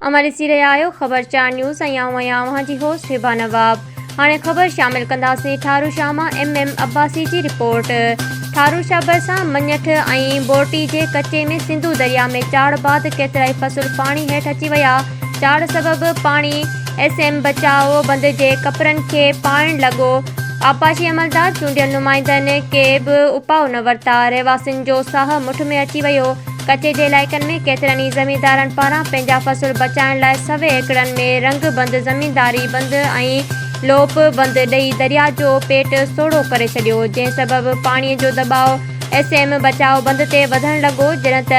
अमर ॾिसी रहिया आहियो ख़बर 4 न्यूज़ ऐं आऊं आहियां अव्हां जी होस्ट हिबा नवाब। हाणे ख़बर शामिल कंदासीं ठारू शाह मां MM अब्बासी जी रिपोर्ट। ठारू शाह भरिसां मञठ ऐं बोटी जे कचे में सिंधु दरिया में चाड़ बाद केतिराई फ़सुल पाणी हेठि अची विया। चाड़ सबबि पाणी SM बचाव बंद जे कपरनि खे पाइण लॻो। आपाशी अमलदार चूंडियल नुमाइंदनि के बि उपाउ न वरिता। रहवासियुनि जो साह मुठ में अची वियो। कचे जे इलाइक़नि में केतिरनि ई ज़मींदारनि पारां पंहिंजा फ़सुल बचाइण लाइ सवे एकड़नि में रंग बंद ज़मींदारी बंद ऐं लोप बंद ॾेई दरिया जो पेट सोढ़ो करे छॾियो, जंहिं सबबि पाणीअ जो दॿाउ SM बचाव बंद ते वधणु लॻो। जॾहिं त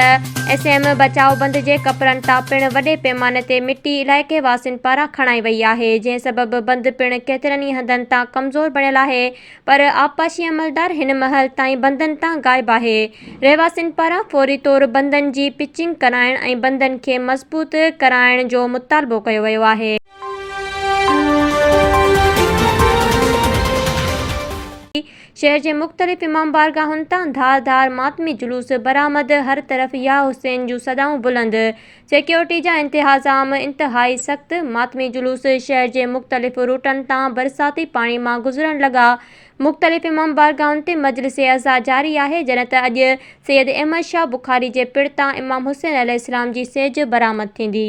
SM बचाव बंद जे कपरनि तां पिणु वॾे पैमाने ते मिटी इलाइक़े वासियुनि पारां खणाई वई आहे, जंहिं सबबि बंद पिणु केतिरनि ई हंधनि तां कमज़ोर बणियल आहे। पर आपाशी अमलदार हिन महल ताईं बंदनि तां ग़ाइबु आहे। रहवासियुनि पारां फौरी तौरु बंदनि जी पिचिंग कराइण ऐं बंदनि खे मज़बूत कराइण जो मुतालबो कयो वियो आहे। शहर जे मुख़्तलिफ़ इमाम बारगाहुनि तां धारदार मातमी जुलूस बरामद। हर तरफ़ या हुसैन जूं सदाऊं बुलंद। सिक्योरिटी जा इंतज़ाम इंतहाई सख़्त। मातमी जुलूस शहर जे मुख़्तलिफ़ रूटनि तां बरसाती पाणी मां गुज़रण लॻा। मुख़्तलिफ़ इमाम बारगाहुनि ते मजलिस अज़ा जारी आहे। जॾहिं त अॼु सैयद अहमद शाह बुखारी जे पिण तां इमाम हुसैन अलैहिस्सलाम जी सेज बरामद थींदी।